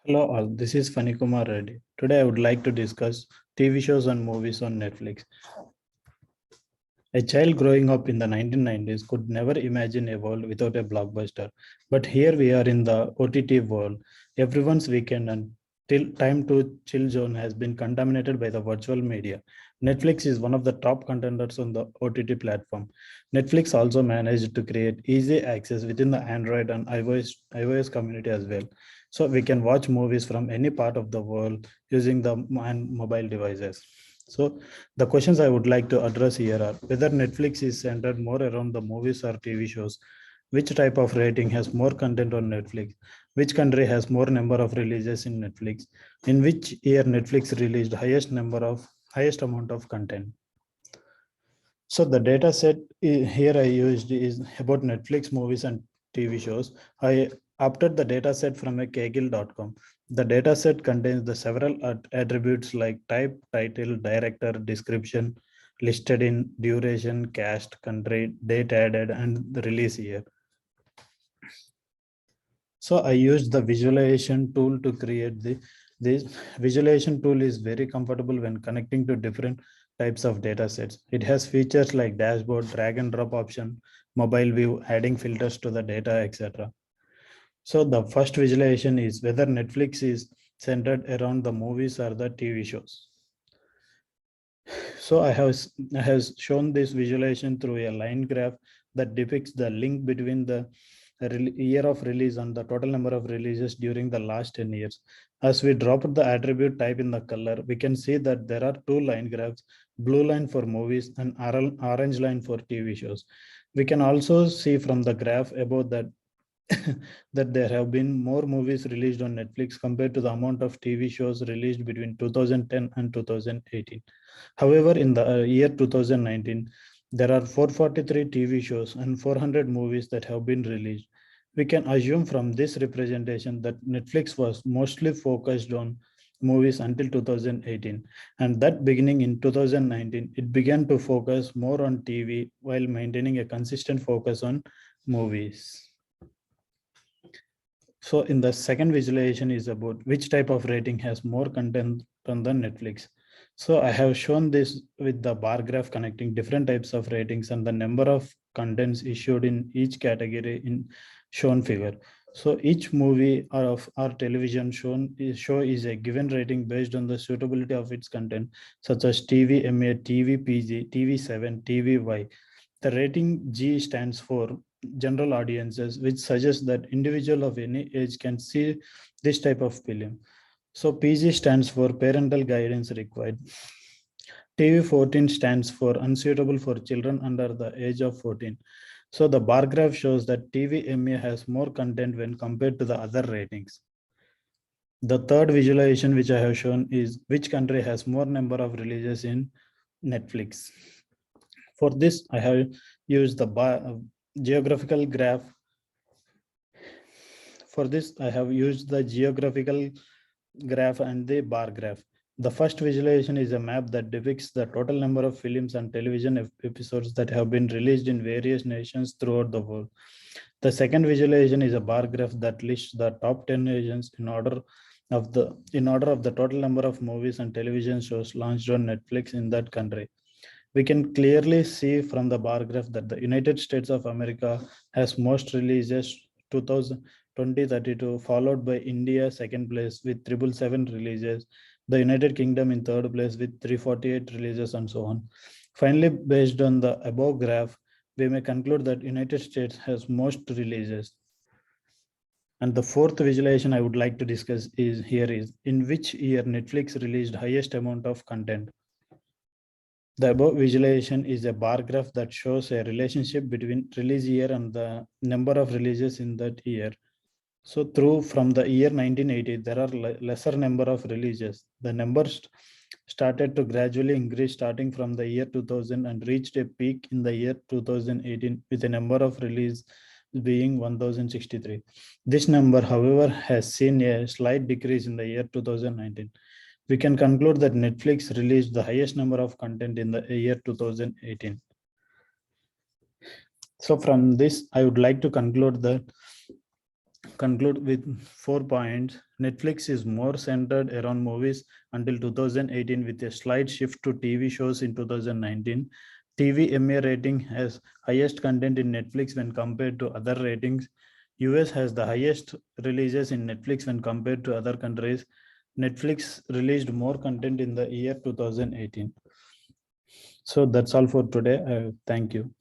Hello all, this is Fani Kumar Reddy. Today I would like to discuss TV shows and movies on Netflix. A child growing up in the 1990s could never imagine a world without a blockbuster. But here we are in the OTT world. Everyone's weekend and till time to chill zone has been contaminated by the virtual media. Netflix is one of the top contenders on the OTT platform. Netflix also managed to create easy access within the Android and iOS community as well. So we can watch movies from any part of the world using the mobile devices. So the questions I would like to address here are whether Netflix is centered more around the movies or TV shows, which type of rating has more content on Netflix, which country has more number of releases in Netflix, in which year Netflix released highest amount of content. So the data set here I used is about Netflix movies and TV shows. I opted the data set from a kaggle.com. The data set contains the several attributes like type, title, director, description, listed in duration, cast, country, date added, and the release year. So I used the visualization tool to create this visualization tool is very comfortable when connecting to different types of data sets. It has features like dashboard, drag and drop option, mobile view, adding filters to the data, etc. So the first visualization is whether Netflix is centered around the movies or the TV shows. So I have shown this visualization through a line graph that depicts the link between the year of release and the total number of releases during the last 10 years. As we drop the attribute type in the color, we can see that there are two line graphs, blue line for movies and orange line for TV shows. We can also see from the graph above that that there have been more movies released on Netflix compared to the amount of TV shows released between 2010 and 2018. However, in the year 2019, there are 443 TV shows and 400 movies that have been released. We can assume from this representation that Netflix was mostly focused on movies until 2018, and that beginning in 2019, it began to focus more on TV while maintaining a consistent focus on movies. So in the second visualization is about which type of rating has more content on the Netflix. So I have shown this with the bar graph connecting different types of ratings and the number of contents issued in each category in shown figure. So each movie or television show is a given rating based on the suitability of its content, such as TV MA, TV PG, TV7, TV Y. The rating G stands for general audiences, which suggests that individual of any age can see this type of film. So PG stands for parental guidance required. TV14 stands for unsuitable for children under the age of 14. So the bar graph shows that TV MA has more content when compared to the other ratings. The third visualization which I have shown is which country has more number of releases in Netflix. For this, I have used the geographical graph. For this, I have used the geographical graph and the bar graph. The first visualization is a map that depicts the total number of films and television episodes that have been released in various nations throughout the world. The second visualization is a bar graph that lists the top 10 nations in order of the total number of movies and television shows launched on Netflix in that country. We can clearly see from the bar graph that the United States of America has most releases 2032, followed by India second place with 777 releases, the United Kingdom in third place with 348 releases, and so on. Finally, based on the above graph, we may conclude that United States has most releases. And the fourth visualization I would like to discuss is in which year Netflix released highest amount of content. The above visualization is a bar graph that shows a relationship between release year and the number of releases in that year. So from the year 1980, there are lesser number of releases. The numbers started to gradually increase starting from the year 2000 and reached a peak in the year 2018 with a number of release being 1063. This number, however, has seen a slight decrease in the year 2019. We can conclude that Netflix released the highest number of content in the year 2018. So from this, I would like to conclude that conclude with 4 points. Netflix is more centered around movies until 2018 with a slight shift to TV shows in 2019. TV MA rating has highest content in Netflix when compared to other ratings. US has the highest releases in Netflix when compared to other countries. Netflix released more content in the year 2018. So that's all for today. Thank you.